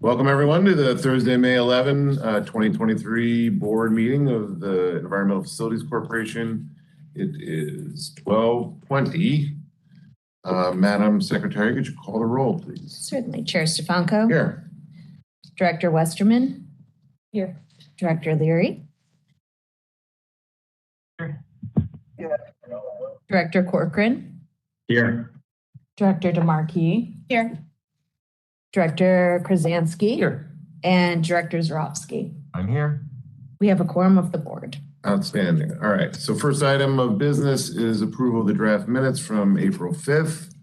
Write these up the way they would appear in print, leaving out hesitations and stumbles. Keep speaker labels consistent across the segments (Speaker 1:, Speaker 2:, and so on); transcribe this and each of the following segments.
Speaker 1: Welcome everyone to the Thursday, May 11, 2023 board meeting of the Environmental Facilities Corporation. It is 12:20. Madam Secretary, could you call the roll, please?
Speaker 2: Certainly. Chair Stefanko.
Speaker 1: Here.
Speaker 2: Director Westerman. Here. Director Leary. Here. Director Corcoran.
Speaker 3: Here.
Speaker 2: Director DeMarquis. Here. Director Krasansky.
Speaker 3: Here.
Speaker 2: And Director Zarofsky.
Speaker 3: I'm here.
Speaker 2: We have a quorum of the board.
Speaker 1: Outstanding. All right. So first item of business is approval of the draft minutes from April 5th.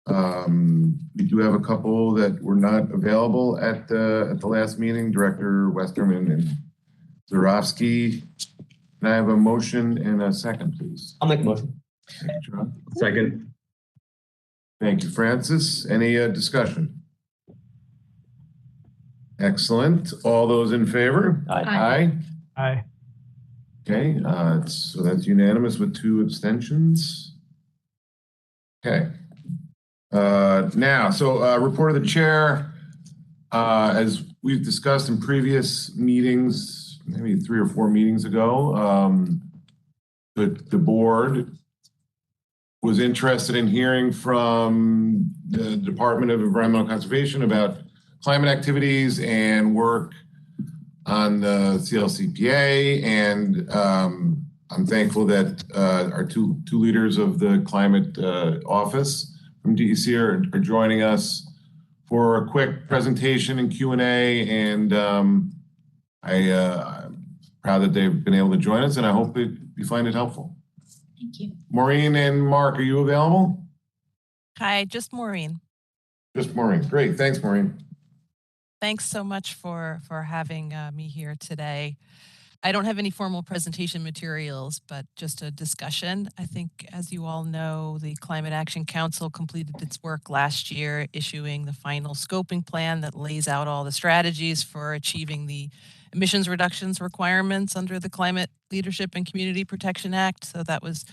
Speaker 1: We do have a couple that were not available at the last meeting, Director Westerman and Zarofsky. Can I have a motion and a second, please?
Speaker 3: I'll make a motion.
Speaker 1: Thank you, John.
Speaker 3: Second.
Speaker 1: Thank you, Francis. Any discussion? Excellent. All those in favor?
Speaker 3: Aye.
Speaker 1: Aye. Okay, so that's unanimous with 2 abstentions. Okay. Now, report of the chair. As we've discussed in previous meetings, maybe 3 or 4 meetings ago, the board was interested in hearing from the Department of Environmental Conservation about climate activities and work on the CLCPA, and I'm thankful that our two leaders of the climate office from DEC are joining us for a quick presentation and Q&A, and I'm proud that they've been able to join us, and I hope that you find it helpful.
Speaker 2: Thank you.
Speaker 1: Maureen and Mark, are you available?
Speaker 4: Hi, just Maureen.
Speaker 1: Just Maureen. Great. Thanks, Maureen.
Speaker 4: Thanks so much for having me here today. I don't have any formal presentation materials, but just a discussion. I think, as you all know, the Climate Action Council completed its work last year, issuing the final scoping plan that lays out all the strategies for achieving the emissions reductions requirements under the Climate Leadership and Community Protection Act. So that was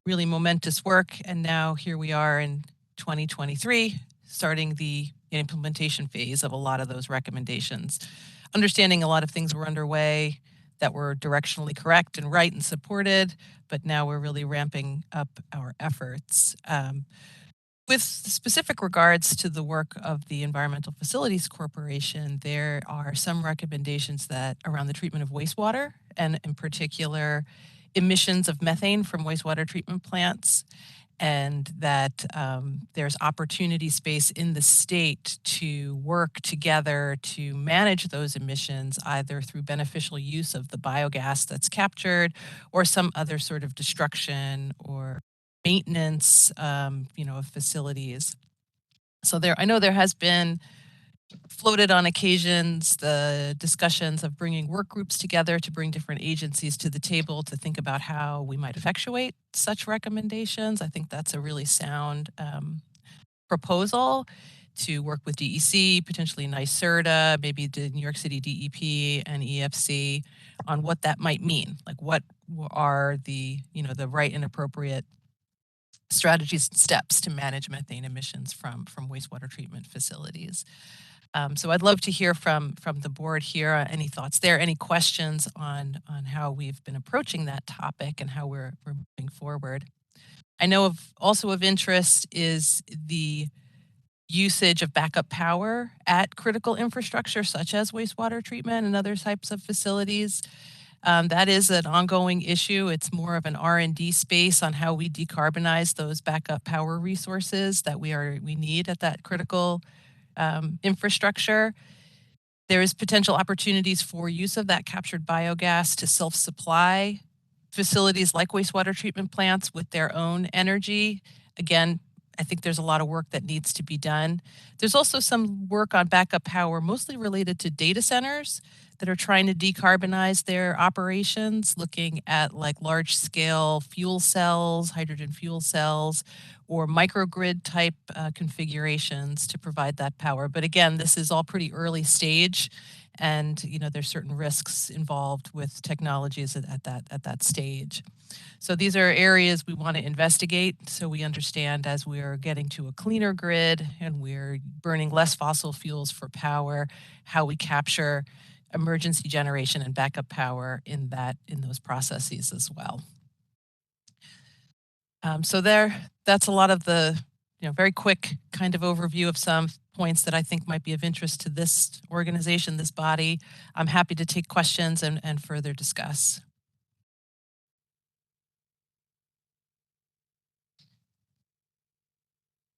Speaker 4: really momentous work. And now here we are in 2023, starting the implementation phase of a lot of those recommendations. Understanding a lot of things were underway that were directionally correct and right and supported, but now we're really ramping up our efforts. With specific regards to the work of the Environmental Facilities Corporation, there are some recommendations that around the treatment of wastewater, and in particular, emissions of methane from wastewater treatment plants, and that there's opportunity space in the state to work together to manage those emissions, either through beneficial use of the biogas that's captured or some other sort of destruction or maintenance, of facilities. So I know there has been floated on occasions the discussions of bringing work groups together to bring different agencies to the table to think about how we might effectuate such recommendations. I think that's a really sound proposal to work with DEC, potentially NYSERDA, maybe the New York City DEP and EFC on what that might mean. Like, what are the right and appropriate strategies and steps to manage methane emissions from wastewater treatment facilities. So I'd love to hear from the board here. Any thoughts there? Any questions on how we've been approaching that topic and how we're moving forward? I know also of interest is the usage of backup power at critical infrastructure such as wastewater treatment and other types of facilities. That is an ongoing issue. It's more of an R&D space on how we decarbonize those backup power resources that we need at that critical infrastructure. There is potential opportunities for use of that captured biogas to self-supply facilities like wastewater treatment plants with their own energy. Again, I think there's a lot of work that needs to be done. There's also some work on backup power, mostly related to data centers that are trying to decarbonize their operations, looking at like large scale fuel cells, hydrogen fuel cells, or microgrid type configurations to provide that power. But again, this is all pretty early stage, and there's certain risks involved with technologies at that stage. So these are areas we want to investigate, so we understand as we're getting to a cleaner grid and we're burning less fossil fuels for power, how we capture emergency generation and backup power in those processes as well. So that's a lot of the very quick kind of overview of some points that I think might be of interest to this organization, this body. I'm happy to take questions and further discuss.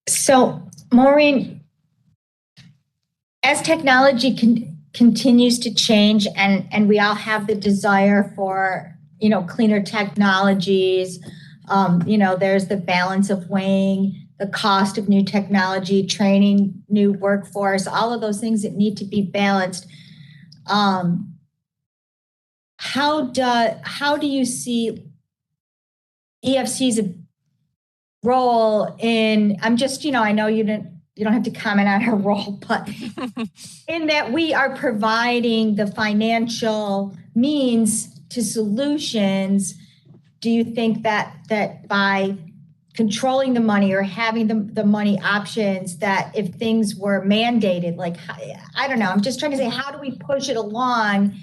Speaker 3: So, Maureen, as technology continues to change and we all have the desire for, cleaner technologies, there's the balance of weighing the cost of new technology, training new workforce, all of those things that need to be balanced. How do you see EFC's role in, I'm just, I know you don't have to comment on her role, but in that we are providing the financial means to solutions, do you think that by controlling the money or having the money options, that if things were mandated, like, I don't know, I'm just trying to say, how do we push it along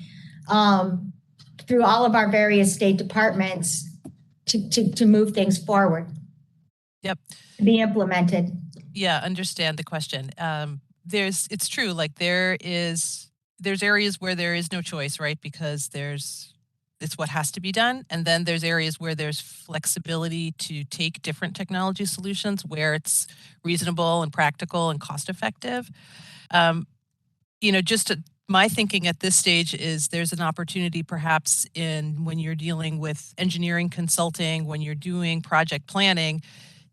Speaker 3: through all of our various state departments to move things forward?
Speaker 4: Yep.
Speaker 3: To be implemented.
Speaker 4: Yeah, understand the question. It's true, like there's areas where there is no choice, right? Because it's what has to be done. And then there's areas where there's flexibility to take different technology solutions where it's reasonable and practical and cost effective. My thinking at this stage is there's an opportunity perhaps when you're dealing with engineering consulting, when you're doing project planning,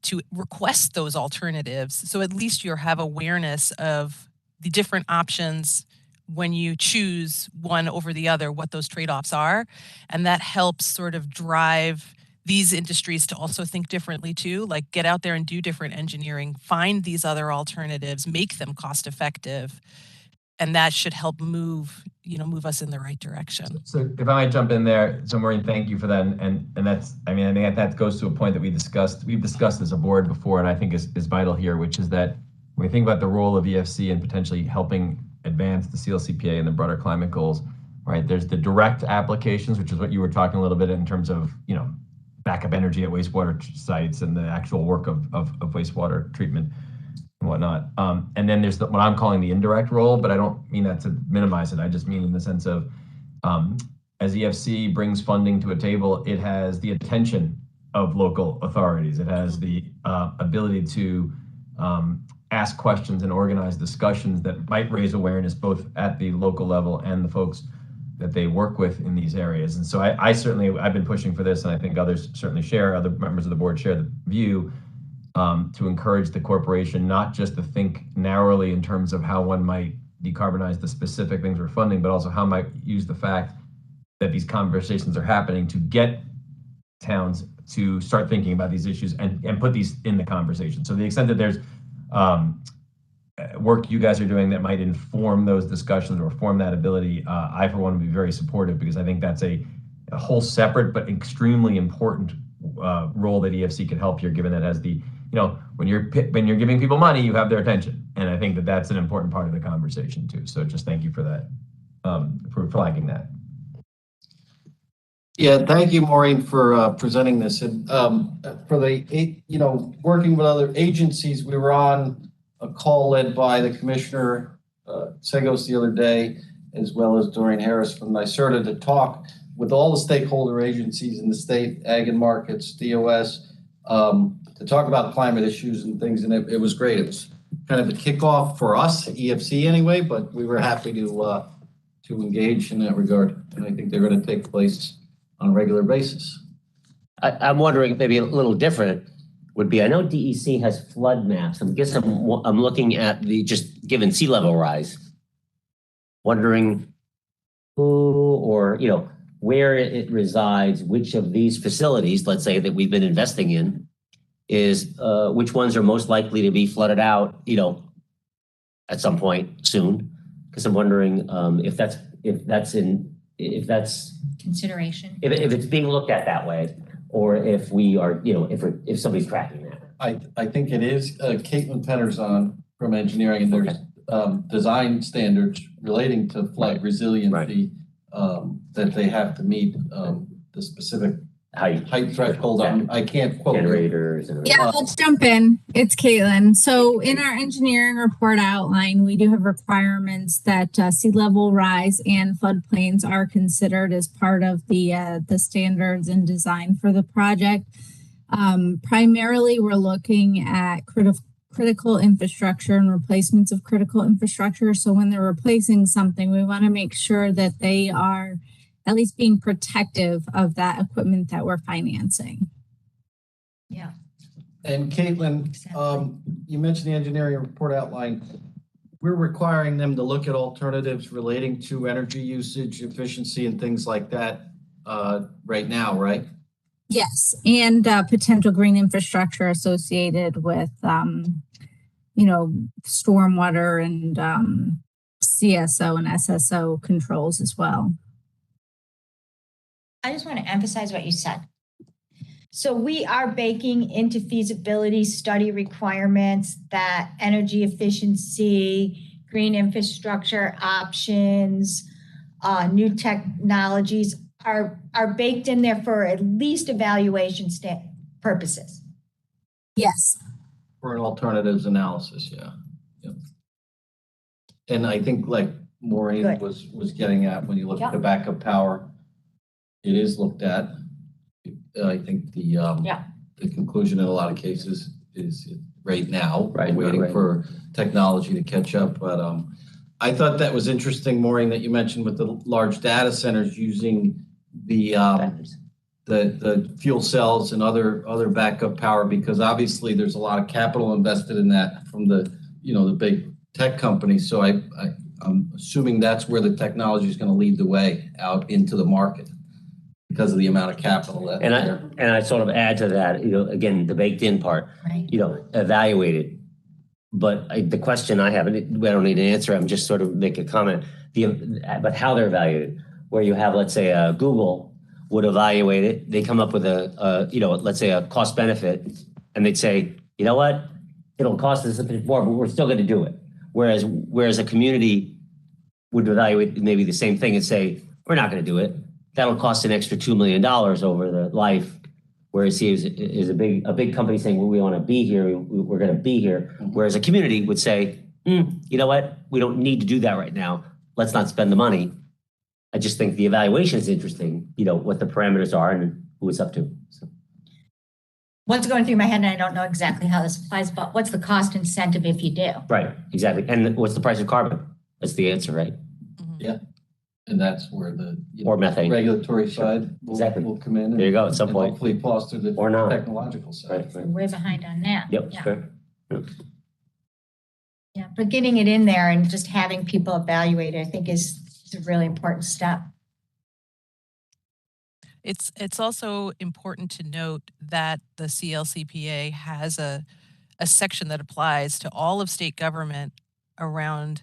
Speaker 4: to request those alternatives. So at least you have awareness of the different options when you choose one over the other, what those trade-offs are. And that helps sort of drive these industries to also think differently too, like get out there and do different engineering, find these other alternatives, make them cost effective. And that should help move us in the right direction.
Speaker 5: So if I might jump in there, so Maureen, thank you for that. And that's, I think that goes to a point that we've discussed as a board before, and I think is vital here, which is that when we think about the role of EFC and potentially helping advance the CLCPA and the broader climate goals, right? There's the direct applications, which is what you were talking a little bit in terms of, backup energy at wastewater sites and the actual work of wastewater treatment and whatnot. And then there's what I'm calling the indirect role, but I don't mean that to minimize it. I just mean in the sense of, as EFC brings funding to a table, it has the attention of local authorities. It has the ability to ask questions and organize discussions that might raise awareness both at the local level and the folks that they work with in these areas. And so I've been pushing for this, and I think others certainly other members of the board share the view, to encourage the corporation not just to think narrowly in terms of how one might decarbonize the specific things we're funding, but also how might use the fact that these conversations are happening to get towns to start thinking about these issues and put these in the conversation. So to the extent that there's work you guys are doing that might inform those discussions or form that ability, I for one would be very supportive, because I think that's a whole separate but extremely important role that EFC can help here, given that as the, when you're giving people money, you have their attention. And I think that that's an important part of the conversation too. So just thank you for that, for flagging that.
Speaker 6: Yeah, thank you, Maureen, for presenting this. And for the, working with other agencies, we were on a call led by the Commissioner Segos the other day, as well as Doreen Harris from NYSERDA, to talk with all the stakeholder agencies in the state, Ag and Markets, DOS, to talk about climate issues and things. And it was great. It was kind of a kickoff for us, EFC anyway, but we were happy to engage in that regard. And I think they're going to take place on a regular basis.
Speaker 7: I'm wondering, maybe a little different would be, I know DEC has flood maps. I guess I'm looking at just given sea level rise, wondering who or, where it resides, which of these facilities, let's say, that we've been investing in, is which ones are most likely to be flooded out, at some point soon. Because I'm wondering if that's
Speaker 3: Consideration.
Speaker 7: if it's being looked at that way, or if we are, if somebody's tracking that.
Speaker 6: I think it is. Caitlin Penner's on from engineering, and there's design standards relating to flood resiliency that they have to meet the specific height threshold. I can't quote it.
Speaker 7: Generators. And
Speaker 8: Yeah, let's jump in. It's Caitlin. So in our engineering report outline, we do have requirements that sea level rise and floodplains are considered as part of the standards and design for the project. Primarily, we're looking at critical infrastructure and replacements of critical infrastructure. So when they're replacing something, we want to make sure that they are at least being protective of that equipment that we're financing.
Speaker 3: Yeah.
Speaker 6: And Caitlin,
Speaker 3: Exactly.
Speaker 6: you mentioned the engineering report outline. We're requiring them to look at alternatives relating to energy usage, efficiency, and things like that right now, right?
Speaker 8: Yes, and potential green infrastructure associated with, stormwater and CSO and SSO controls as well.
Speaker 3: I just want to emphasize what you said. So we are baking into feasibility study requirements that energy efficiency, green infrastructure options, new technologies are baked in there for at least evaluation purposes.
Speaker 8: Yes.
Speaker 6: For an alternatives analysis, yeah. Yep. And I think like Maureen
Speaker 3: Good.
Speaker 6: was getting at, when you look
Speaker 3: Yeah.
Speaker 6: at the backup power, it is looked at. I think the conclusion in a lot of cases is right now, waiting for technology to catch up. But I thought that was interesting, Maureen, that you mentioned with the large data centers using the fuel cells and other backup power, because obviously there's a lot of capital invested in that from the big tech companies. So I'm assuming that's where the technology is going to lead the way out into the market, because of the amount of capital that.
Speaker 7: And I sort of add to that, again, the baked in part,
Speaker 3: Right.
Speaker 7: Evaluated. But the question I have, and I don't need an answer, I'm just sort of make a comment, but how they're evaluated, where you have, let's say, Google would evaluate it. They come up with let's say a cost benefit, and they'd say, you know what, it'll cost us a bit more, but we're still going to do it. Whereas a community would evaluate maybe the same thing and say, we're not going to do it. That'll cost an extra $2 million over the life. Whereas he is a big company saying, well, we want to be here, we're going to be here. Whereas a community would say, you know what, we don't need to do that right now. Let's not spend the money. I just think the evaluation is interesting, what the parameters are and who it's up to. So.
Speaker 3: What's going through my head, and I don't know exactly how this applies, but what's the cost incentive if you do?
Speaker 7: Right, exactly. And what's the price of carbon? That's the answer, right?
Speaker 6: Yeah. And that's where the
Speaker 7: Or methane.
Speaker 6: regulatory side will come in.
Speaker 7: There you go, at some
Speaker 6: and
Speaker 7: point.
Speaker 6: hopefully foster the
Speaker 7: Or not.
Speaker 6: technological side.
Speaker 7: Right.
Speaker 3: We're behind on that.
Speaker 7: Yep,
Speaker 3: Yeah.
Speaker 7: sure. Yep.
Speaker 3: Yeah, but getting it in there and just having people evaluate it, I think is a really important step.
Speaker 4: It's also important to note that the CLCPA has a section that applies to all of state government around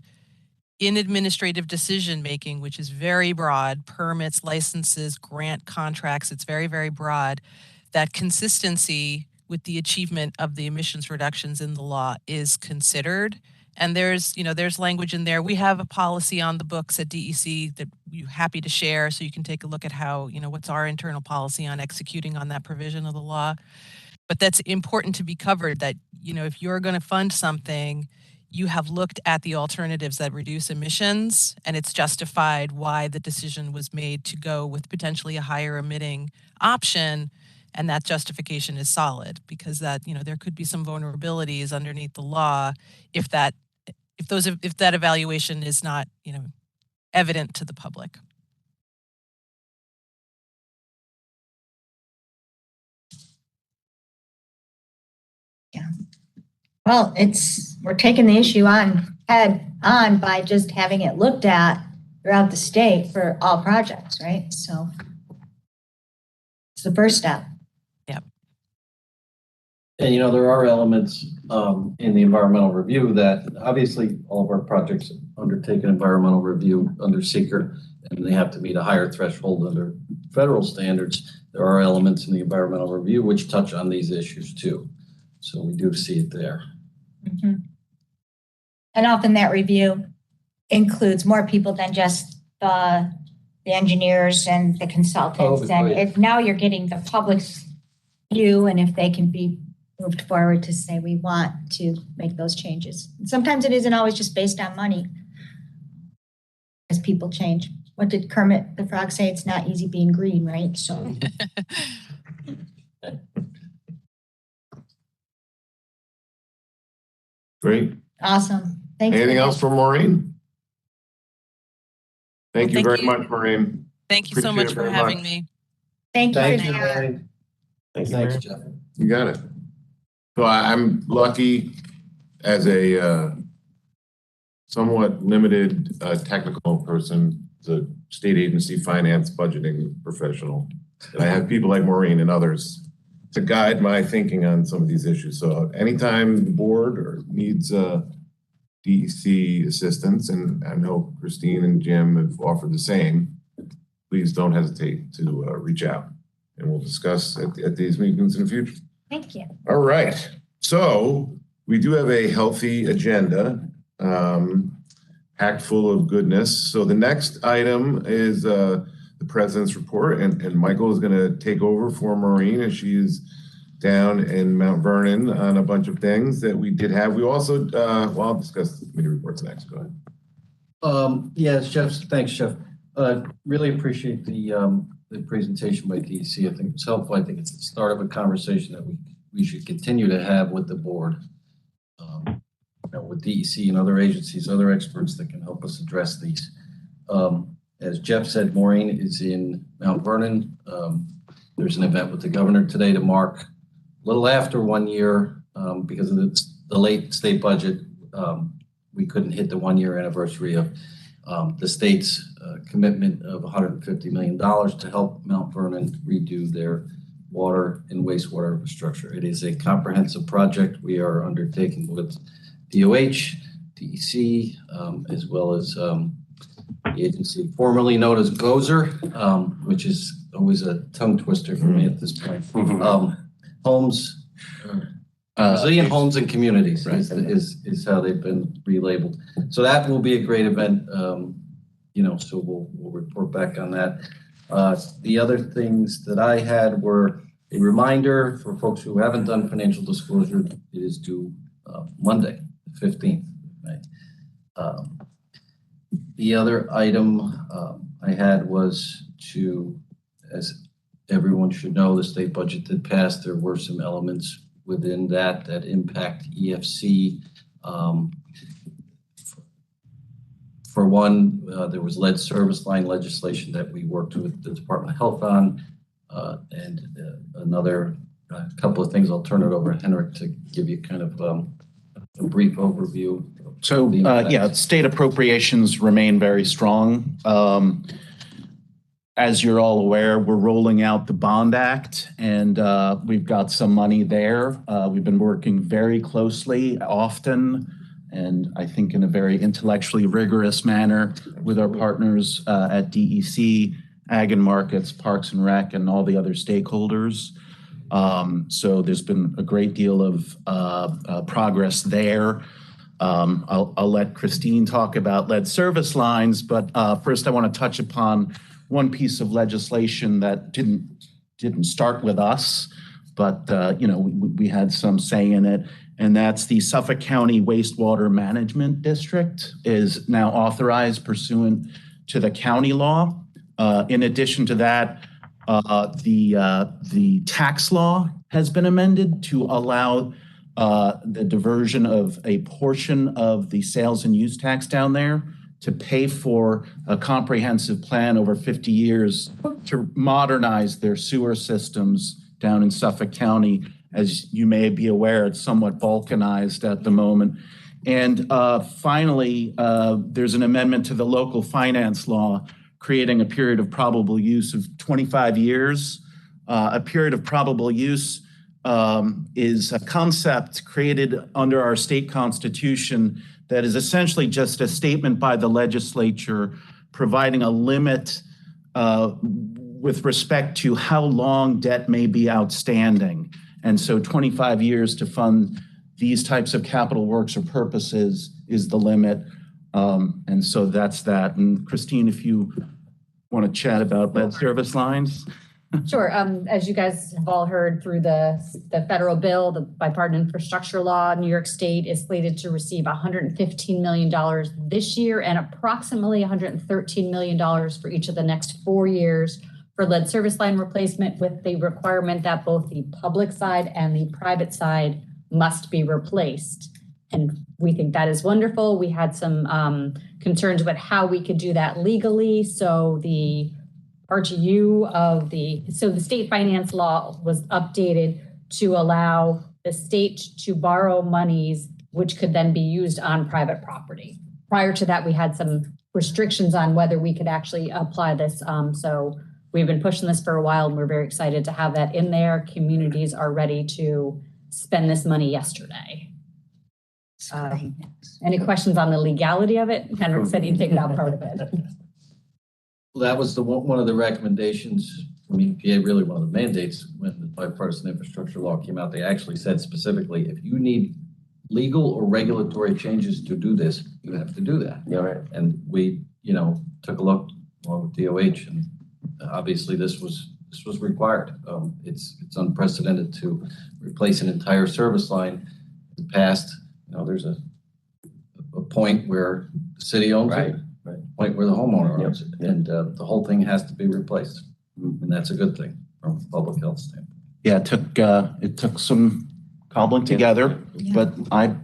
Speaker 4: in administrative decision making, which is very broad, permits, licenses, grant contracts. It's very, very broad. That consistency with the achievement of the emissions reductions in the law is considered. And there's language in there. We have a policy on the books at DEC that we're happy to share, so you can take a look at how, what's our internal policy on executing on that provision of the law. But that's important to be covered, that, if you're going to fund something, you have looked at the alternatives that reduce emissions, and it's justified why the decision was made to go with potentially a higher emitting option. And that justification is solid, because that, there could be some vulnerabilities underneath the law if that evaluation is not, evident to the public.
Speaker 3: Yeah. Well, we're taking the issue head on by just having it looked at throughout the state for all projects, right? So it's the first step.
Speaker 6: And, there are elements in the environmental review that obviously all of our projects undertake an environmental review under seeker, and they have to meet a higher threshold under federal standards. There are elements in the environmental review which touch on these issues too. So we do see it there.
Speaker 3: Mhm. And often that review includes more people than just the engineers and the consultants.
Speaker 6: Oh, yeah.
Speaker 3: Now you're getting the public's view, and if they can be moved forward to say, we want to make those changes. And sometimes it isn't always just based on money, as people change. What did Kermit the Frog say? It's not easy being green, right? So
Speaker 1: Great.
Speaker 3: awesome. Thank you.
Speaker 1: Anything else for Maureen? Thank you
Speaker 4: Thank
Speaker 1: very
Speaker 4: you.
Speaker 1: much, Maureen.
Speaker 4: Thank you so
Speaker 1: Appreciate
Speaker 4: much
Speaker 1: it
Speaker 4: for
Speaker 1: very
Speaker 4: having
Speaker 1: much.
Speaker 4: me.
Speaker 3: Thank you
Speaker 6: Thank
Speaker 3: for
Speaker 6: you,
Speaker 3: that.
Speaker 6: Larry.
Speaker 7: Thank you,
Speaker 6: Thanks,
Speaker 7: Mayor.
Speaker 6: Jeff.
Speaker 1: You got it. So I'm lucky as a somewhat limited technical person, the state agency finance budgeting professional. And I have people like Maureen and others to guide my thinking on some of these issues. So anytime the board needs DEC assistance, and I know Christine and Jim have offered the same, please don't hesitate to reach out, and we'll discuss at these meetings in the future.
Speaker 3: Thank you.
Speaker 1: All right, so we do have a healthy agenda, packed full of goodness. So the next item is the president's report, and Michael is going to take over for Maureen as she is down in Mount Vernon on a bunch of things that we did have. We also, well, I'll discuss the committee reports next. Go ahead.
Speaker 6: Yes, Jeff. Thanks, Jeff. Really appreciate the presentation by DEC. I think it's helpful. I think it's the start of a conversation that we should continue to have with the board, with DEC and other agencies, other experts that can help us address these. As Jeff said, Maureen is in Mount Vernon. There's an event with the governor today to mark a little after 1 year because of the late state budget. We couldn't hit the 1 year anniversary of the state's commitment of $150 million to help Mount Vernon redo their water and wastewater infrastructure. It is a comprehensive project we are undertaking with DOH, DEC, as well as the agency formerly known as GOZER, which is always a tongue twister for me at this point. Homes, Resilient Homes and Communities is how they've been relabeled. So that will be a great event. So we'll report back on that. The other things that I had were a reminder for folks who haven't done financial disclosure. It is due Monday, the 15th. Right? The other item I had was as everyone should know, the state budget that passed, there were some elements within that impact EFC. For one, there was lead service line legislation that we worked with the Department of Health on, and another couple of things. I'll turn it over to Henrik to give you kind of a brief overview.
Speaker 9: So, state appropriations remain very strong. As you're all aware, we're rolling out the Bond Act, and we've got some money there. We've been working very closely, often, and I think in a very intellectually rigorous manner with our partners at DEC, Ag and Markets, Parks and Rec, and all the other stakeholders. So there's been a great deal of progress there. I'll let Christine talk about lead service lines, but first I want to touch upon one piece of legislation that didn't start with us, but we had some say in it, and that's the Suffolk County Wastewater Management District is now authorized pursuant to the county law. In addition to that, the tax law has been amended to allow the diversion of a portion of the sales and use tax down there to pay for a comprehensive plan over 50 years to modernize their sewer systems down in Suffolk County. As you may be aware, it's somewhat balkanized at the moment. And finally, there's an amendment to the local finance law creating a period of probable use of 25 years. A period of probable use is a concept created under our state constitution that is essentially just a statement by the legislature providing a limit with respect to how long debt may be outstanding. And so 25 years to fund these types of capital works or purposes is the limit. And so that's that. And Christine, if you want to chat about lead service lines.
Speaker 10: Sure. As you guys have all heard through the federal bill, the bipartisan infrastructure law, New York State is slated to receive $115 million this year and approximately $113 million for each of the next 4 years for lead service line replacement, with the requirement that both the public side and the private side must be replaced. And we think that is wonderful. We had some concerns about how we could do that legally. So the RGU of the state finance law was updated to allow the state to borrow monies which could then be used on private property. Prior to that, we had some restrictions on whether we could actually apply this. So we've been pushing this for a while, and we're very excited to have that in there. Communities are ready to spend this money yesterday. Any questions on the legality of it? Henrik said he'd take that part of it.
Speaker 6: Well, that was one of the recommendations from EPA, really one of the mandates when the bipartisan infrastructure law came out. They actually said specifically, if you need legal or regulatory changes to do this, you have to do that.
Speaker 7: Yeah, right.
Speaker 6: And we, took a look along with DOH, and obviously this was required. It's unprecedented to replace an entire service line. In the past, there's a point where the city owns it, point where the homeowner owns it, and the whole thing has to be replaced, and that's a good thing from a public health standpoint.
Speaker 9: Yeah, it took some cobbling together, but I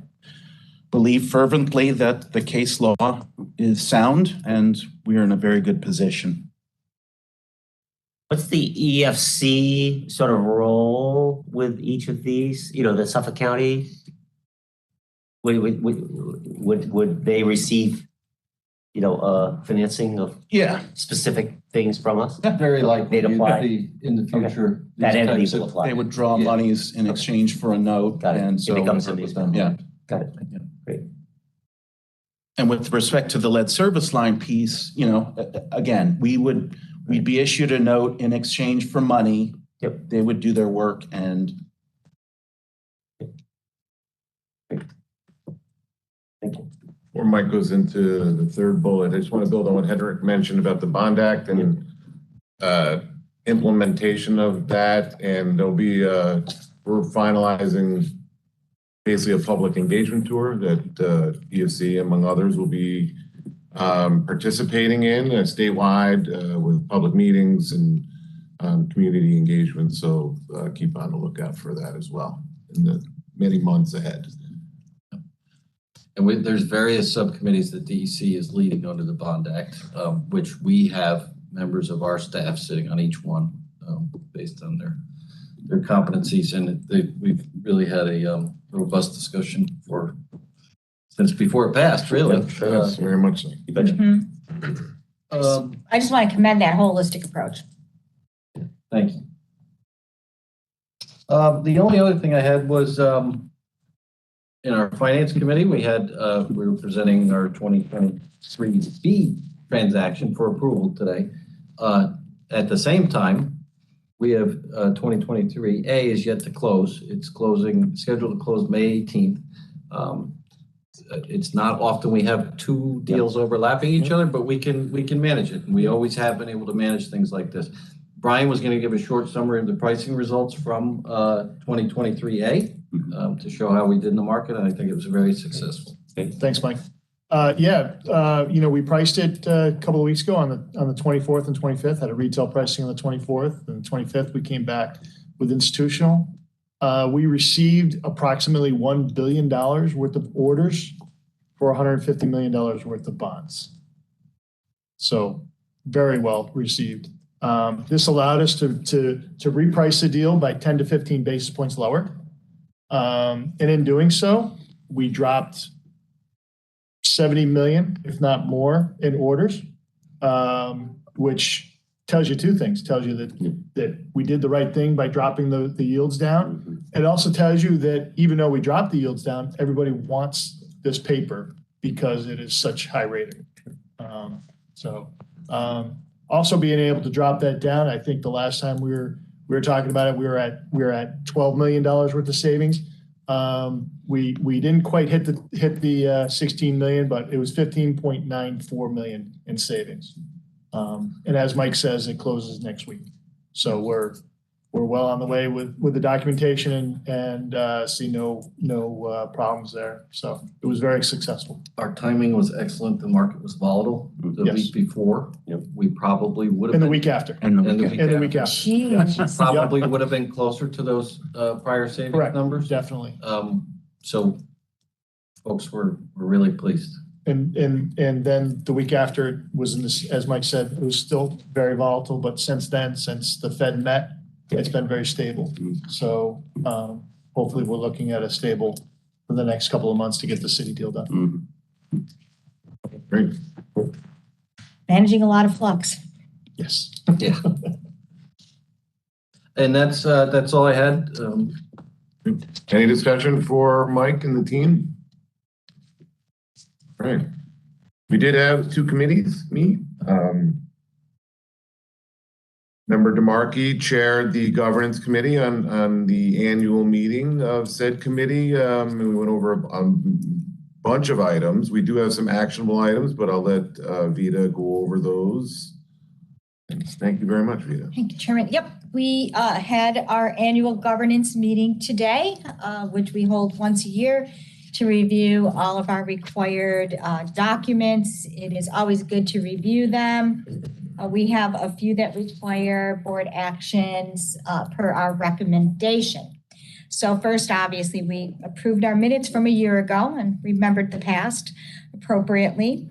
Speaker 9: believe fervently that the case law is sound, and we are in a very good position.
Speaker 7: What's the EFC sort of role with each of these? The Suffolk County, would they receive, financing of specific things from us?
Speaker 6: Very likely
Speaker 7: They'd apply.
Speaker 6: in the future.
Speaker 7: That
Speaker 6: these
Speaker 7: entity
Speaker 6: types
Speaker 7: will
Speaker 6: of-
Speaker 7: apply.
Speaker 9: They would draw monies in exchange for a note.
Speaker 7: Got it.
Speaker 9: And so
Speaker 7: It becomes an easement.
Speaker 9: Yeah.
Speaker 7: Got it. Great.
Speaker 9: And with respect to the lead service line piece, again, we'd be issued a note in exchange for money.
Speaker 7: Yep.
Speaker 9: They would do their work and.
Speaker 7: Thank you.
Speaker 1: Before Mike goes into the third bullet, I just want to build on what Henrik mentioned about the Bond Act and implementation of that. And there'll be, we're finalizing basically a public engagement tour that EFC, among others, will be participating in statewide with public meetings and community engagement. So keep on the lookout for that as well in the many months ahead.
Speaker 6: And there's various subcommittees that DEC is leading under the Bond Act, which we have members of our staff sitting on each one based on their competencies. And we've really had a robust discussion since before it passed, really.
Speaker 1: Yes, very much so.
Speaker 3: I just want to commend that holistic approach.
Speaker 6: Thank you. The only other thing I had was in our finance committee, we were presenting our 2023 B transaction for approval today. At the same time, we have 2023 A is yet to close. It's scheduled to close May 18th. It's not often we have two deals overlapping each other, but we can manage it. And we always have been able to manage things like this. Brian was going to give a short summary of the pricing results from 2023A to show how we did in the market, and I think it was very successful.
Speaker 11: Thanks, Mike. We priced it a couple of weeks ago on the 24th and 25th, had a retail pricing on the 24th, and the 25th we came back with institutional. We received approximately $1 billion worth of orders for $150 million worth of bonds. So very well received. This allowed us to reprice the deal by 10 to 15 basis points lower. And in doing so, we dropped 70 million, if not more, in orders, which tells you two things. Tells you that we did the right thing by dropping the yields down, It also tells you that even though we dropped the yields down, everybody wants this paper because it is such high rating. Also being able to drop that down, I think the last time we were talking about it, we were at $12 million worth of savings. We didn't quite hit the 16 million, but it was 15.94 million in savings. And as Mike says, it closes next week. So we're well on the way with the documentation and see no problems there. So it was very successful.
Speaker 6: Our timing was excellent. The market was volatile the
Speaker 11: Yes.
Speaker 6: week before.
Speaker 7: Yep.
Speaker 6: We probably would have
Speaker 11: And the
Speaker 6: been.
Speaker 11: week after.
Speaker 9: And the
Speaker 6: And the
Speaker 9: weekend.
Speaker 11: And the week after.
Speaker 3: Jeez.
Speaker 6: Probably would have been closer to those prior savings
Speaker 11: Correct.
Speaker 6: numbers.
Speaker 11: Definitely.
Speaker 6: So folks were really pleased.
Speaker 11: And then the week after it was in this, as Mike said, it was still very volatile, but since then, since the Fed met, it's been very stable. So hopefully we're looking at a stable for the next couple of months to get the city deal done.
Speaker 1: Great.
Speaker 3: Managing a lot of flux.
Speaker 11: Yes.
Speaker 6: Yeah. And that's all I had.
Speaker 1: Any discussion for Mike and the team? Right. We did have two committees meet. Member DeMarchi chaired the governance committee on the annual meeting of said committee. And we went over a bunch of items. We do have some actionable items, but I'll let Vita go over those. And thank you very much, Vita.
Speaker 3: Thank you, Chairman. Yep, we had our annual governance meeting today, which we hold once a year to review all of our required documents. It is always good to review them. We have a few that require board actions per our recommendation. So first, obviously, we approved our minutes from a year ago and remembered the past appropriately.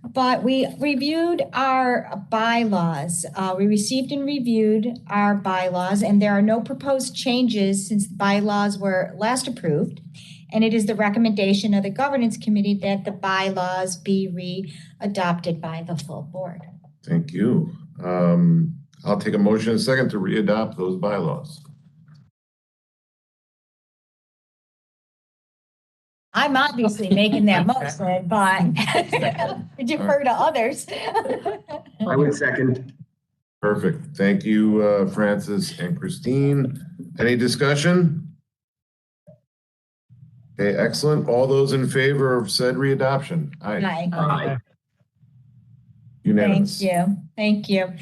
Speaker 3: But we reviewed our bylaws. We received and reviewed our bylaws, and there are no proposed changes since the bylaws were last approved. And it is the recommendation of the governance committee that the bylaws be re-adopted by the full board.
Speaker 1: Thank you. I'll take a motion in a second to re-adopt those bylaws.
Speaker 3: I'm obviously making that motion, but defer to others.
Speaker 7: I would second.
Speaker 1: Perfect. Thank you, Francis and Christine. Any discussion? Okay, excellent. All those in favor of said readoption? Aye.
Speaker 3: Aye.
Speaker 1: Unanimous.
Speaker 3: Thank you.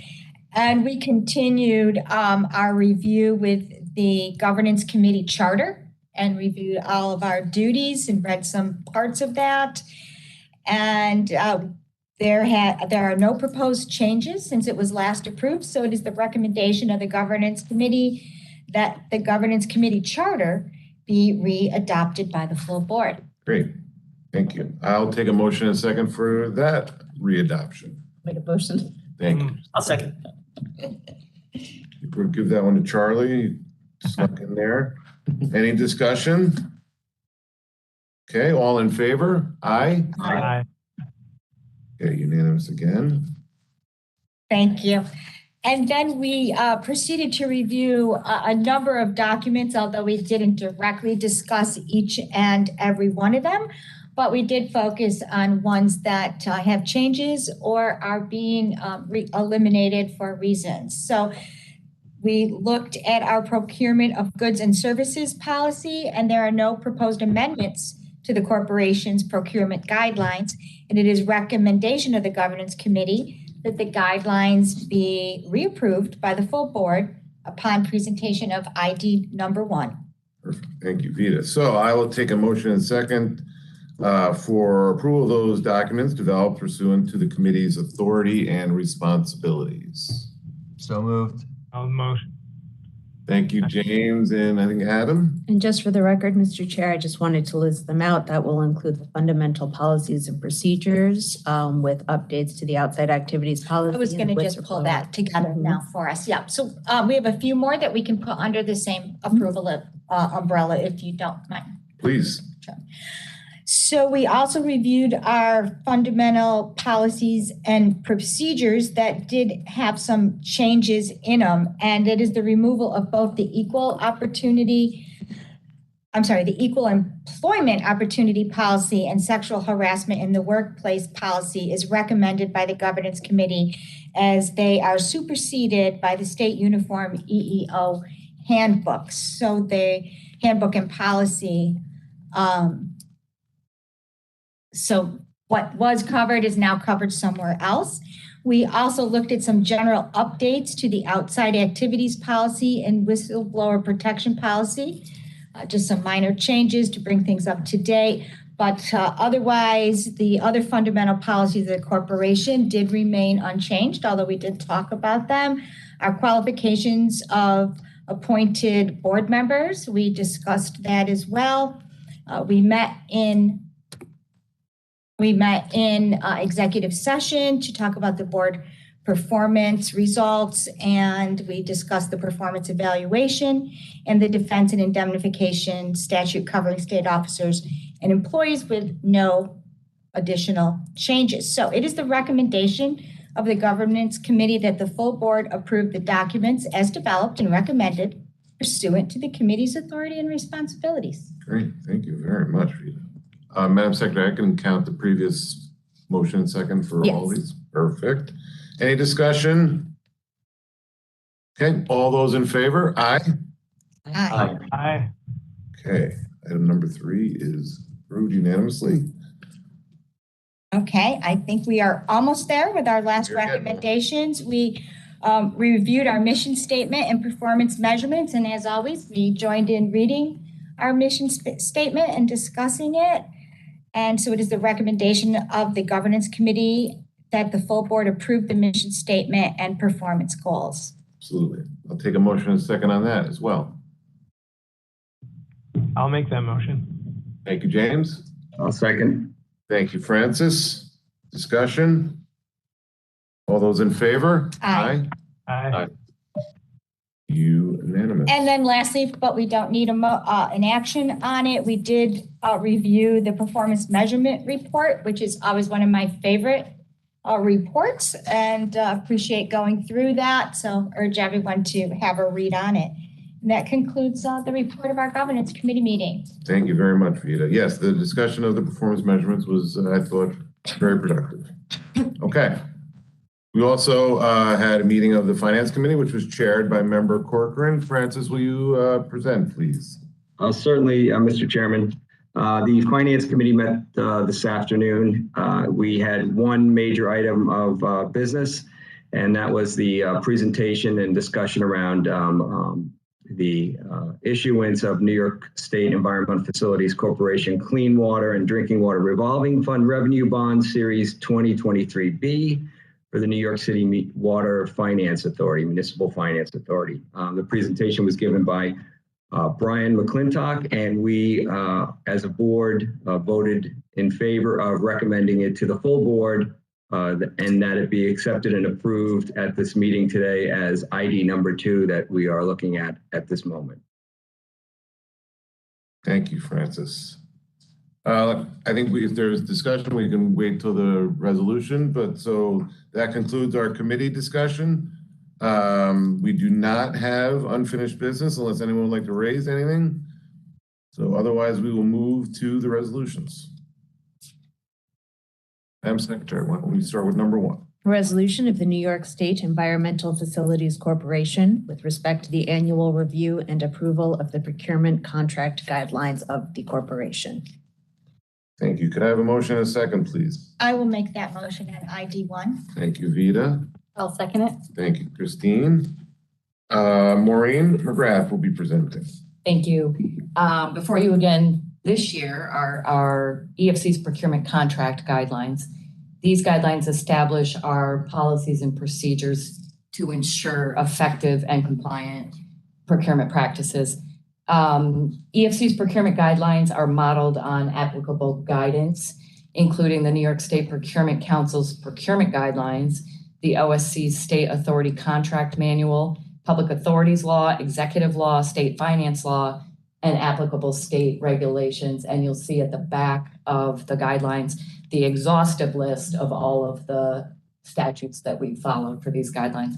Speaker 3: And we continued our review with the governance committee charter and reviewed all of our duties and read some parts of that. And there are no proposed changes since it was last approved. So it is the recommendation of the governance committee that the governance committee charter be re-adopted by the full board.
Speaker 1: Great. Thank you. I'll take a motion in a second for that readoption.
Speaker 10: Make a motion.
Speaker 1: Thank you.
Speaker 7: I'll second.
Speaker 1: We'll give that one to Charlie. Snuck in there. Any discussion? Okay, all in favor? Aye.
Speaker 7: Aye.
Speaker 1: Okay, unanimous again.
Speaker 3: Thank you. And then we proceeded to review a number of documents, although we didn't directly discuss each and every one of them, but we did focus on ones that have changes or are being eliminated for reasons. So we looked at our procurement of goods and services policy, and there are no proposed amendments to the corporation's procurement guidelines. And it is recommendation of the governance committee that the guidelines be reapproved by the full board upon presentation of ID number 1.
Speaker 1: Perfect. Thank you, Vita. So I will take a motion in a second for approval of those documents developed pursuant to the committee's authority and responsibilities.
Speaker 5: So moved.
Speaker 12: Motion.
Speaker 1: Thank you, James, and I think Adam.
Speaker 2: And just for the record, Mr. Chair, I just wanted to list them out. That will include the fundamental policies and procedures with updates to the outside activities policy.
Speaker 3: I was going to just pull that together now for us. Yeah. So we have a few more that we can put under the same approval umbrella, if you don't mind.
Speaker 1: Please.
Speaker 3: Sure. So we also reviewed our fundamental policies and procedures that did have some changes in them. And it is the removal of both the equal opportunity the Equal Employment Opportunity Policy and Sexual Harassment in the Workplace Policy is recommended by the Governance Committee as they are superseded by the State Uniform EEO handbooks. So the handbook and policy, so what was covered is now covered somewhere else. We also looked at some general updates to the outside activities policy and whistleblower protection policy. Just some minor changes to bring things up to date. But otherwise, the other fundamental policies of the corporation did remain unchanged, although we did talk about them. Our qualifications of appointed board members, we discussed that as well. We met in executive session to talk about the board performance results, and we discussed the performance evaluation and the defense and indemnification statute covering state officers and employees with no additional changes. So it is the recommendation of the Governance Committee that the full board approve the documents as developed and recommended pursuant to the committee's authority and responsibilities.
Speaker 1: Great, thank you very much, Rita. Madam Secretary, I can count the previous motion and second for all
Speaker 3: Yes.
Speaker 1: these. Perfect. Any discussion? Okay, all those in favor? Aye.
Speaker 3: Aye.
Speaker 1: Okay, item number 3 is approved unanimously.
Speaker 3: Okay, I think we are almost there with our last
Speaker 1: You're getting there.
Speaker 3: recommendations. We reviewed our mission statement and performance measurements, and as always, we joined in reading our mission statement and discussing it. And so it is the recommendation of the Governance Committee that the full board approve the mission statement and performance goals.
Speaker 1: Absolutely. I'll take a motion and second on that as well.
Speaker 12: I'll make that motion.
Speaker 1: Thank you, James.
Speaker 13: I'll second.
Speaker 1: Thank you, Francis. Discussion? All those in favor?
Speaker 3: Aye.
Speaker 12: Aye.
Speaker 1: Unanimous.
Speaker 3: And then lastly, but we don't need an action on it, we did review the performance measurement report, which is always one of my favorite reports, and appreciate going through that. So urge everyone to have a read on it. And that concludes the report of our Governance Committee meeting.
Speaker 1: Thank you very much, Vita. Yes, the discussion of the performance measurements was, I thought, very productive. Okay. We also had a meeting of the Finance Committee, which was chaired by Member Corcoran. Francis, will you present, please?
Speaker 13: Certainly, Mr. Chairman. The Finance Committee met this afternoon. We had one major item of business, and that was the presentation and discussion around the issuance of New York State Environmental Facilities Corporation Clean Water and Drinking Water Revolving Fund Revenue Bond Series 2023B for the New York City Water Finance Authority, Municipal Finance Authority. The presentation was given by Brian McClintock, and we, as a board, voted in favor of recommending it to the full board and that it be accepted and approved at this meeting today as ID number 2 that we are looking at this moment.
Speaker 1: Thank you, Francis. I think if there's discussion, we can wait till the resolution, but so that concludes our committee discussion. We do not have unfinished business unless anyone would like to raise anything. So otherwise we will move to the resolutions. Madam Secretary, why don't we start with number 1?
Speaker 2: A resolution of the New York State Environmental Facilities Corporation with respect to the annual review and approval of the procurement contract guidelines of the corporation.
Speaker 1: Thank you. Could I have a motion and a second, please?
Speaker 3: I will make that motion on ID 1.
Speaker 1: Thank you, Vita.
Speaker 10: I'll second it.
Speaker 1: Thank you, Christine. Maureen McGrath will be presenting.
Speaker 14: Thank you. Before you again this year are our EFC's procurement contract guidelines. These guidelines establish our policies and procedures to ensure effective and compliant procurement practices. EFC's procurement guidelines are modeled on applicable guidance, including the New York State Procurement Council's procurement guidelines, the OSC's State Authority Contract Manual, Public Authorities Law, Executive Law, State Finance Law, and applicable state regulations. And you'll see at the back of the guidelines the exhaustive list of all of the statutes that we followed for these guidelines.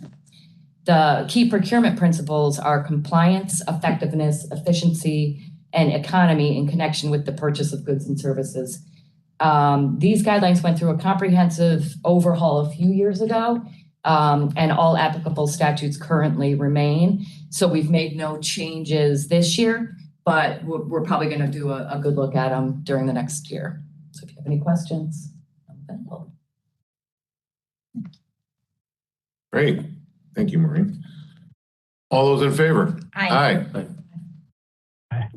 Speaker 14: The key procurement principles are compliance, effectiveness, efficiency, and economy in connection with the purchase of goods and services. These guidelines went through a comprehensive overhaul a few years ago, and all applicable statutes currently remain. So we've made no changes this year, but we're probably going to do a good look at them during the next year. So if you have any questions, I'm available.
Speaker 1: Great. Thank you, Maureen. All those in favor?
Speaker 3: Aye.
Speaker 1: Aye.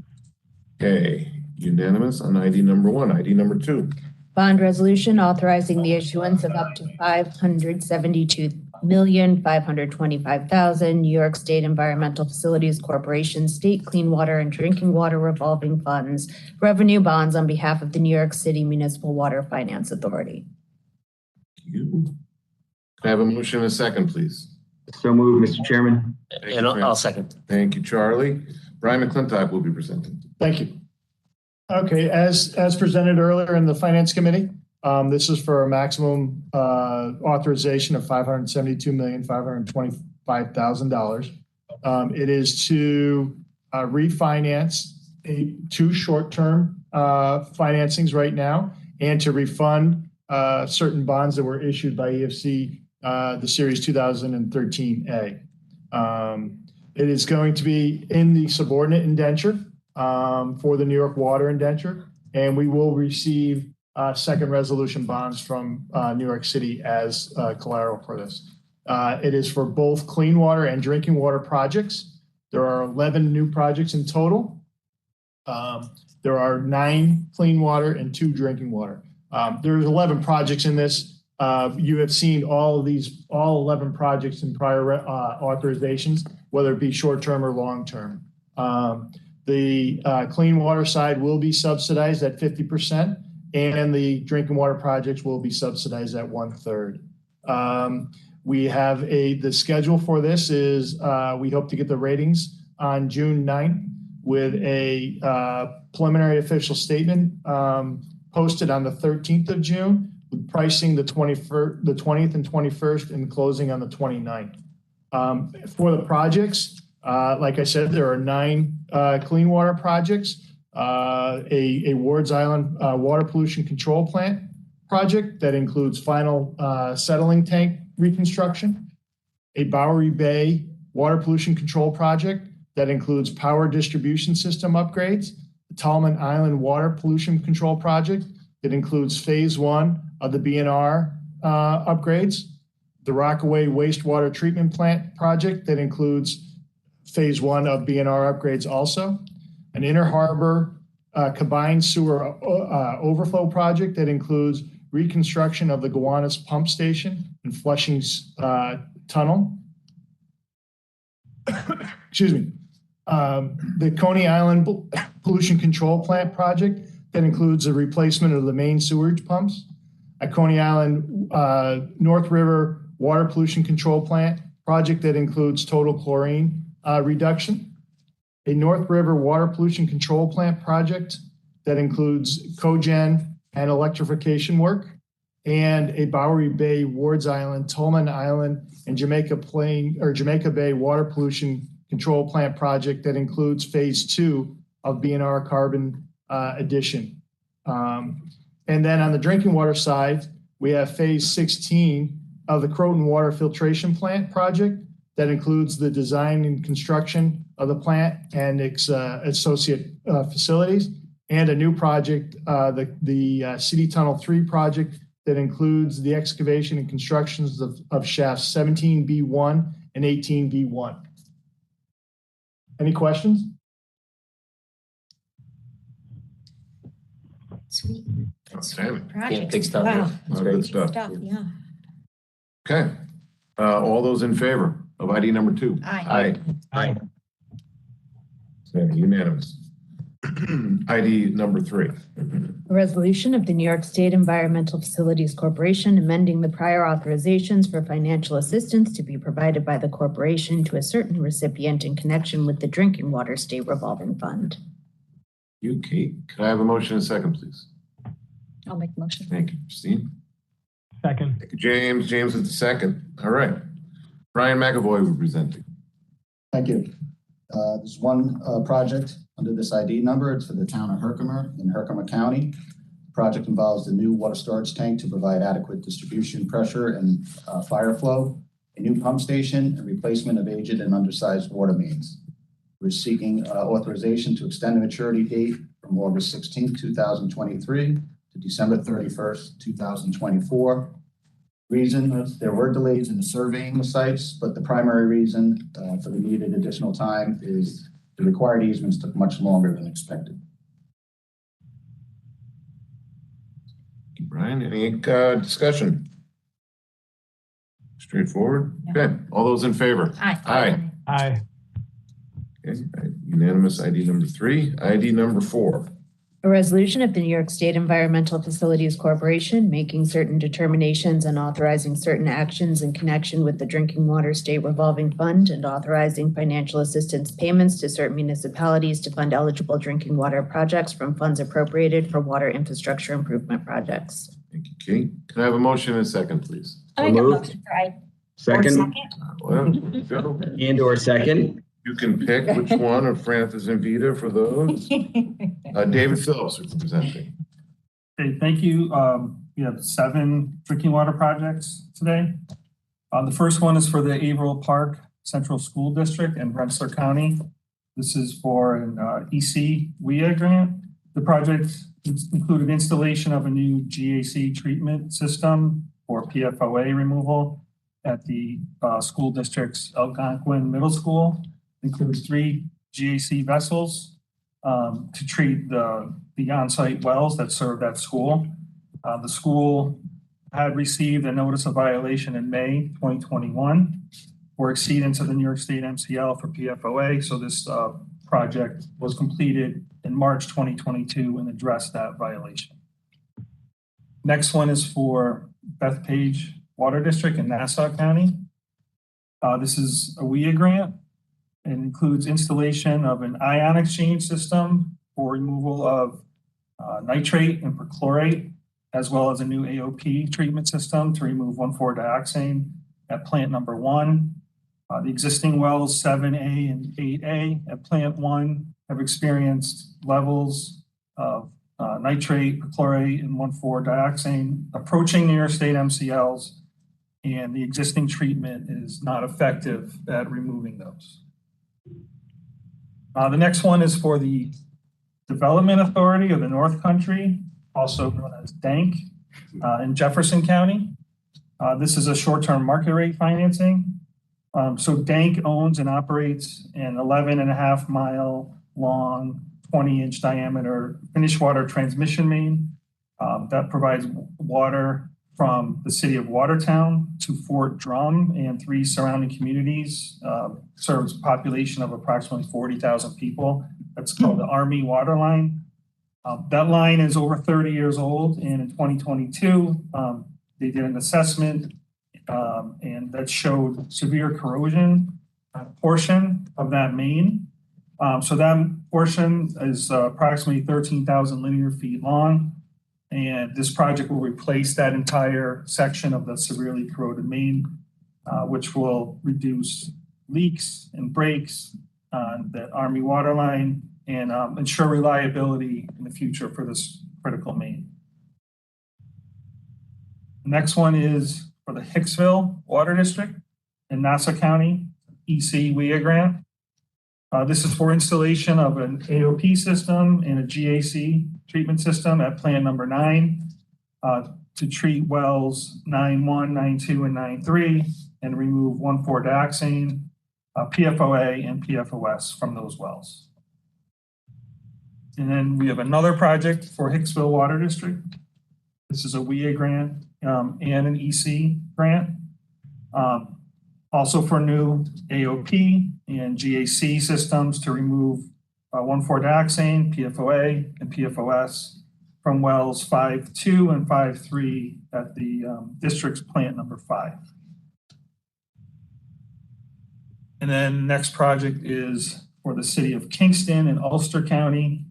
Speaker 1: Okay, unanimous on ID number 1. ID number 2.
Speaker 2: Bond resolution authorizing the issuance of up to $572,525,000 New York State Environmental Facilities Corporation State Clean Water and Drinking Water Revolving Funds revenue bonds on behalf of the New York City Municipal Water Finance Authority.
Speaker 1: Thank you. Can I have a motion and a second, please?
Speaker 13: So moved, Mr. Chairman.
Speaker 7: And I'll second.
Speaker 1: Thank you, Charlie. Brian McClintock will be presenting.
Speaker 11: Thank you. Okay, as presented earlier in the Finance Committee, this is for a maximum authorization of $572,525,000. It is to refinance 2 short-term financings right now and to refund certain bonds that were issued by EFC, the Series 2013A. It is going to be in the subordinate indenture for the New York Water indenture, and we will receive second resolution bonds from New York City as collateral for this. It is for both clean water and drinking water projects. There are 11 new projects in total. There are 9 clean water and 2 drinking water. There's 11 projects in this. You have seen all 11 projects in prior authorizations, whether it be short-term or long-term. The clean water side will be subsidized at 50%, and the drinking water projects will be subsidized at 1/3. We have the schedule for this is we hope to get the ratings on June 9th with a preliminary official statement posted on the 13th of June, with pricing the 20th and 21st, and closing on the 29th. For the projects, like I said, there are 9 clean water projects, a Wards Island water pollution control plant project that includes final settling tank reconstruction, a Bowery Bay water pollution control project that includes power distribution system upgrades, the Tallman Island water pollution control project that includes phase 1 of the BNR upgrades, the Rockaway wastewater treatment plant project that includes phase 1 of BNR upgrades also, an Inner Harbor combined sewer overflow project that includes reconstruction of the Gowanus pump station and Flushing's tunnel. Excuse me. The Coney Island pollution control plant project that includes the replacement of the main sewage pumps, a Coney Island North River water pollution control plant project that includes total chlorine reduction, a North River water pollution control plant project that includes cogen and electrification work, and a Bowery Bay, Wards Island, Tolman Island, and Jamaica Bay water pollution control plant project that includes phase 2 of BNR carbon addition. And then on the drinking water side, we have phase 16 of the Croton water filtration plant project that includes the design and construction of the plant and its associate facilities, and a new project, the City Tunnel 3 project that includes the excavation and constructions of shafts 17B1 and 18B1. Any questions?
Speaker 3: Sweet.
Speaker 1: Outstanding.
Speaker 7: Yeah, big stuff.
Speaker 3: Wow.
Speaker 1: That's good stuff.
Speaker 3: Yeah.
Speaker 1: Okay. All those in favor of ID number 2?
Speaker 3: Aye.
Speaker 1: Aye. Okay, unanimous. ID number 3.
Speaker 2: A resolution of the New York State Environmental Facilities Corporation amending the prior authorizations for financial assistance to be provided by the corporation to a certain recipient in connection with the Drinking Water State Revolving Fund.
Speaker 1: You, Kate. Can I have a motion and a second, please?
Speaker 3: I'll make a motion.
Speaker 1: Thank you, Christine.
Speaker 12: Second.
Speaker 1: Thank you, James. James is the second. All right. Brian McAvoy will be presenting.
Speaker 15: Thank you. There's one project
Speaker 12: Under this ID number, it's for the town of Herkimer in Herkimer County. The project involves the new water storage tank to provide adequate distribution pressure and fire flow, a new pump station, and replacement of aged and undersized water mains. We're seeking authorization to extend the maturity date from August 16, 2023 to December 31st, 2024. Reason, there were delays in the surveying the sites, but the primary reason for the needed additional time is the required easements took much longer than expected.
Speaker 1: Brian, any discussion? Straightforward? Okay, all those in favor?
Speaker 3: Aye.
Speaker 1: Aye. Okay, unanimous ID number 3. ID number 4.
Speaker 2: A resolution of the New York State Environmental Facilities Corporation making certain determinations and authorizing certain actions in connection with the Drinking Water State Revolving Fund and authorizing financial assistance payments to certain municipalities to fund eligible drinking water projects from funds appropriated for water infrastructure improvement projects.
Speaker 1: Thank you, Kate. Can I have a motion and a second, please?
Speaker 3: I make a motion for I.
Speaker 13: Second,
Speaker 1: Well, go.
Speaker 13: and/or second.
Speaker 1: You can pick which one of Francis and Vita for those. David Phillips is presenting.
Speaker 15: Okay, thank you. We have 7 drinking water projects today. The first one is for the Averill Park Central School District in Rensselaer County. This is for an EC WIA grant. The project included installation of a new GAC treatment system for PFOA removal at the school district's Algonquin Middle School. Includes 3 GAC vessels to treat the on-site wells that serve that school. The school had received a notice of violation in May 2021 for exceedance of the New York State MCL for PFOA. So this project was completed in March 2022 and addressed that violation. Next one is for Bethpage Water District in Nassau County. This is a WIA grant. It includes installation of an ion exchange system for removal of nitrate and perchlorate, as well as a new AOP treatment system to remove 1,4-dioxane at plant number 1. The existing wells 7A and 8A at plant 1 have experienced levels of nitrate, perchlorate, and 1,4-dioxane approaching New York State MCLs, and the existing treatment is not effective at removing those. The next one is for the Development Authority of the North Country, also known as DANC, in Jefferson County. This is a short-term market rate financing. So DANC owns and operates an 11.5-mile long, 20-inch diameter finished water transmission main that provides water from the city of Watertown to Fort Drum and 3 surrounding communities, serves a population of approximately 40,000 people. That's called the Army Water Line. That line is over 30 years old, and in 2022, they did an assessment and that showed severe corrosion portion of that main. So that portion is approximately 13,000 linear feet long. And this project will replace that entire section of the severely corroded main, which will reduce leaks and breaks on the Army water line and ensure reliability in the future for this critical main. The next one is for the Hicksville Water District in Nassau County, EC WIA grant. This is for installation of an AOP system and a GAC treatment system at plant number 9 to treat wells 9.1, 9.2, and 9.3 and remove 1,4-dioxane, PFOA, and PFOS from those wells. And then we have another project for Hicksville Water District. This is a WIA grant and an EC grant. Also for new AOP and GAC systems to remove 1,4-dioxane, PFOA, and PFOS from wells 5.2 and 5.3 at the district's plant number 5. And then next project is for the city of Kingston in Ulster County.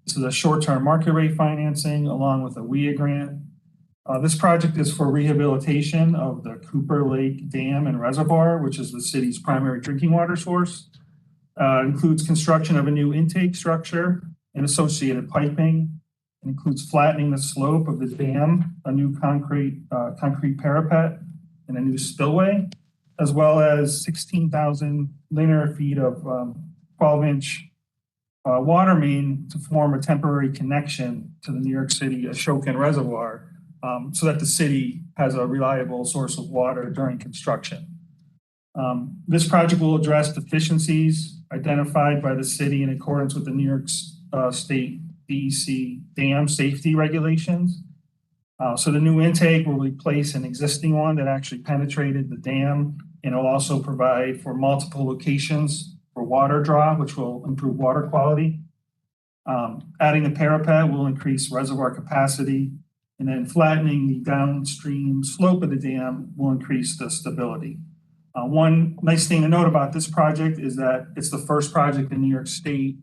Speaker 15: This is a short-term market rate financing along with a WIA grant. This project is for rehabilitation of the Cooper Lake Dam and Reservoir, which is the city's primary drinking water source. Includes construction of a new intake structure and associated piping. It includes flattening the slope of the dam, a new concrete parapet, and a new spillway, as well as 16,000 linear feet of 12-inch water main to form a temporary connection to the New York City Ashokan Reservoir, so that the city has a reliable source of water during construction. This project will address deficiencies identified by the city in accordance with the New York State DEC dam safety regulations. So the new intake will replace an existing one that actually penetrated the dam, and it'll also provide for multiple locations for water draw, which will improve water quality. Adding the parapet will increase reservoir capacity, and then flattening the downstream slope of the dam will increase the stability. One nice thing to note about this project is that it's the first project in New York State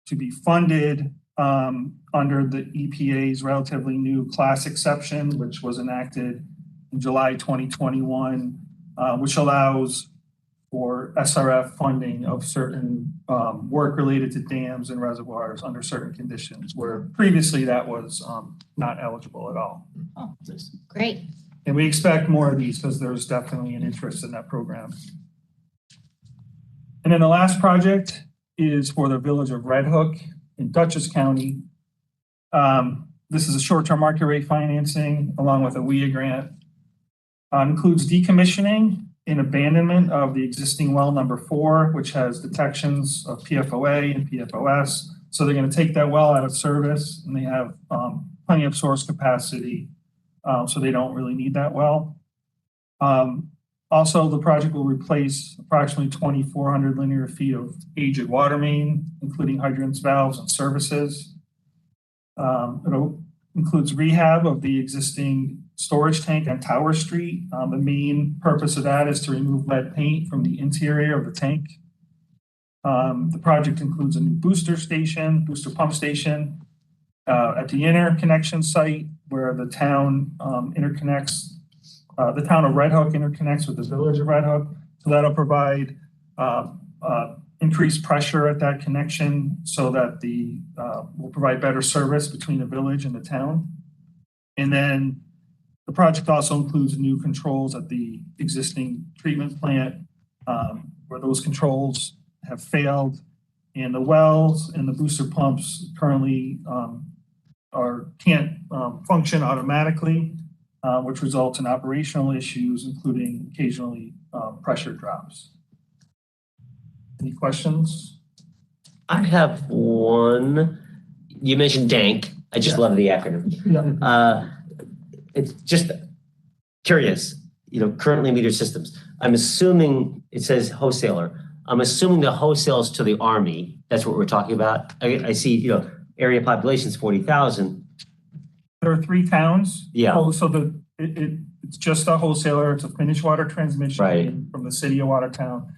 Speaker 15: to be funded under the EPA's relatively new class exception, which was enacted in July 2021, which allows for SRF funding of certain work related to dams and reservoirs under certain conditions, where previously that was not eligible at all.
Speaker 3: Oh, great.
Speaker 15: And we expect more of these because there's definitely an interest in that program. And then the last project is for the village of Red Hook in Dutchess County. This is a short-term market rate financing along with a WIA grant. Includes decommissioning and abandonment of the existing well number 4, which has detections of PFOA and PFOS. So they're going to take that well out of service, and they have plenty of source capacity, so they don't really need that well. Also, the project will replace approximately 2,400 linear feet of aged water main, including hydrants, valves, and services. It includes rehab of the existing storage tank on Tower Street. The main purpose of that is to remove lead paint from the interior of the tank. The project includes a new booster pump station at the interconnection site where the town interconnects. The town of Red Hook interconnects with the village of Red Hook. So that'll provide increased pressure at that connection so that will provide better service between the village and the town. And then the project also includes new controls at the existing treatment plant where those controls have failed, and the wells and the booster pumps currently can't function automatically, which results in operational issues, including occasionally pressure drops. Any questions?
Speaker 7: I have one. You mentioned DANK. I just love the acronym.
Speaker 15: Yeah.
Speaker 7: It's just curious, currently metered systems. I'm assuming it says wholesaler. I'm assuming the wholesales to the Army. That's what we're talking about. I see, area population is 40,000.
Speaker 15: There are 3 towns.
Speaker 7: Yeah.
Speaker 15: Oh, so it's just a wholesaler. It's a finished water transmission from the city of Watertown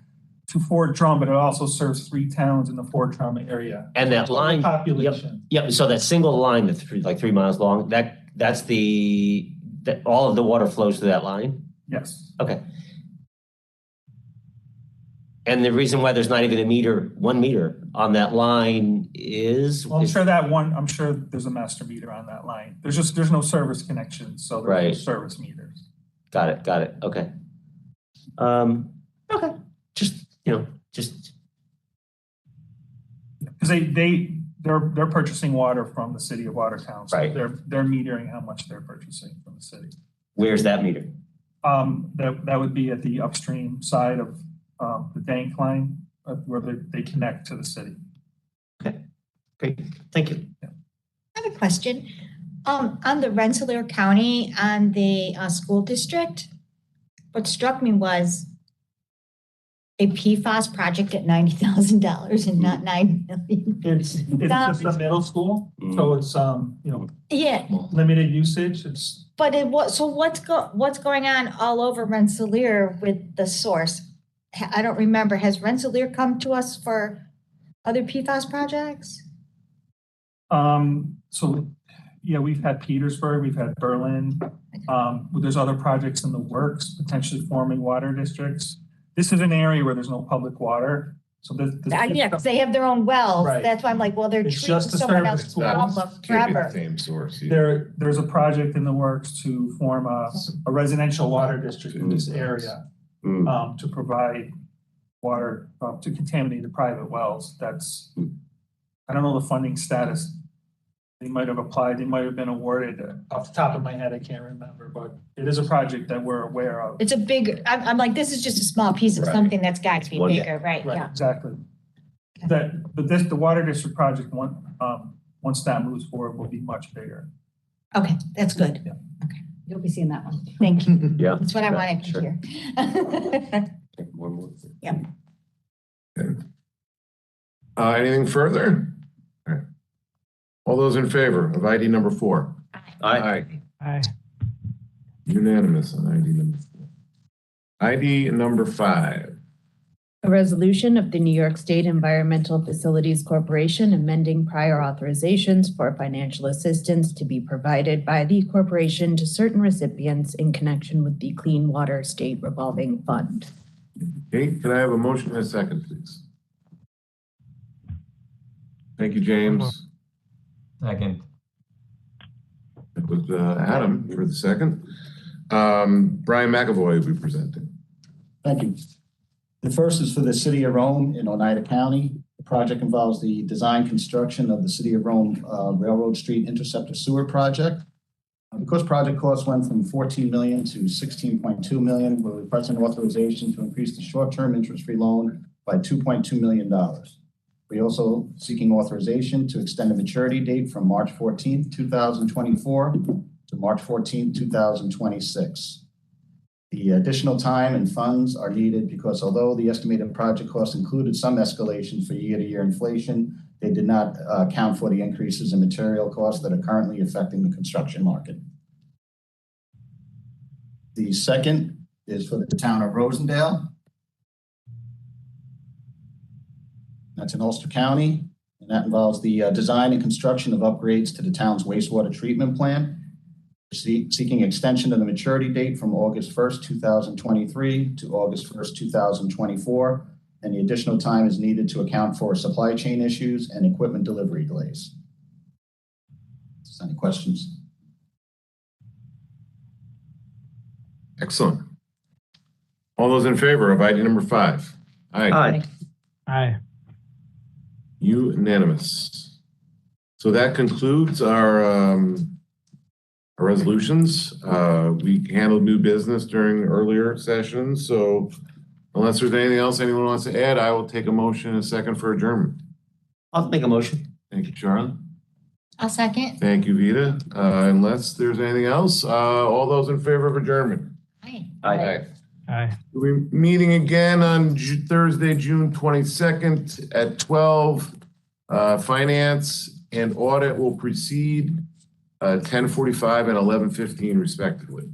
Speaker 15: to Fort Drum, but it also serves 3 towns in the Fort Drum area.
Speaker 7: And that line
Speaker 15: population.
Speaker 7: Yep. So that single line that's like 3 miles long, that's all of the water flows through that line?
Speaker 15: Yes.
Speaker 7: Okay. And the reason why there's not even 1 meter on that line is?
Speaker 15: Well, I'm sure there's a master meter on that line. There's no service connection, so there's no service meters.
Speaker 7: Got it. Okay. Okay. Just.
Speaker 15: Because they're purchasing water from the city of Watertown. So they're metering how much they're purchasing from the city.
Speaker 7: Where's that meter?
Speaker 15: That would be at the upstream side of the DANK line where they connect to the city.
Speaker 7: Okay, great. Thank you.
Speaker 3: I have a question. On the Rensselaer County, on the school district, what struck me was a PFAS project at $90,000 and not $9 million.
Speaker 15: It's just a middle school, so it's limited usage.
Speaker 3: What's going on all over Rensselaer with the source? I don't remember. Has Rensselaer come to us for other PFAS projects?
Speaker 15: We've had Petersburg, we've had Berlin. There's other projects in the works, potentially forming water districts. This is an area where there's no public water, So this.
Speaker 3: Yeah, because they have their own wells.
Speaker 15: Right.
Speaker 3: That's why I'm like, well, they're
Speaker 15: It's
Speaker 3: treating
Speaker 15: just to
Speaker 3: someone
Speaker 15: serve
Speaker 3: else's
Speaker 15: the
Speaker 3: well
Speaker 15: schools.
Speaker 1: Can't be the
Speaker 3: forever.
Speaker 1: same source. either.
Speaker 15: There's a project in the works to form a residential water district in this area to provide water to contaminated private wells. That's, I don't know the funding status. They might have applied, they might have been awarded. Off the top of my head, I can't remember, but it is a project that we're aware of.
Speaker 3: It's a big, I'm like, this is just a small piece of
Speaker 1: Right.
Speaker 3: something that's got to be
Speaker 7: One-
Speaker 3: bigger, right?
Speaker 15: Right,
Speaker 3: Yeah.
Speaker 15: exactly. The water district project, once that moves forward, will be much bigger.
Speaker 3: Okay, that's good.
Speaker 10: You'll be seeing that one.
Speaker 3: Thank you.
Speaker 7: Yeah.
Speaker 3: That's what I wanted to
Speaker 7: Sure.
Speaker 3: hear.
Speaker 1: One more.
Speaker 3: Yep.
Speaker 1: Okay. Anything further? All right. All those in favor of ID number 4?
Speaker 7: Aye.
Speaker 1: Aye. Unanimous on ID number 4. ID number 5.
Speaker 2: A resolution of the New York State Environmental Facilities Corporation amending prior authorizations for financial assistance to be provided by the corporation to certain recipients in connection with the Clean Water State Revolving Fund.
Speaker 1: Okay, can I have a motion and a second, please? Thank you, James.
Speaker 5: Second.
Speaker 1: That was Adam for the second. Brian McAvoy will be presenting.
Speaker 12: Thank you. The first is for the City of Rome in Oneida County. The project involves the design construction of the City of Rome Railroad Street Interceptor Sewer Project. Because project costs went from $14 million to $16.2 million, we're requesting authorization to increase the short-term interest-free loan by $2.2 million. We're also seeking authorization to extend the maturity date from March 14, 2024 to March 14, 2026. The additional time and funds are needed because although the estimated project costs included some escalation for year-to-year inflation, they did not account for the increases in material costs that are currently affecting the construction market. The second is for the town of Rosendale. That's in Ulster County, and that involves the design and construction of upgrades to the town's wastewater treatment plant. Seeking extension of the maturity date from August 1st, 2023 to August 1st, 2024, and the additional time is needed to account for supply chain issues and equipment delivery delays. Any questions?
Speaker 1: Excellent. All those in favor of ID number 5?
Speaker 7: Aye.
Speaker 16: Aye.
Speaker 1: Unanimous. So that concludes our resolutions. We handled new business during earlier sessions, so unless there's anything else anyone wants to add, I will take a motion in a second for adjournment.
Speaker 7: I'll make a motion.
Speaker 1: Thank you, Charlie.
Speaker 3: I'll second.
Speaker 1: Thank you, Vita. Unless there's anything else, all those in favor of adjournment?
Speaker 3: Aye.
Speaker 7: Aye.
Speaker 16: Aye.
Speaker 1: We'll be meeting again on Thursday, June 22nd at 12. Finance and audit will precede 10:45 and 11:15 respectively.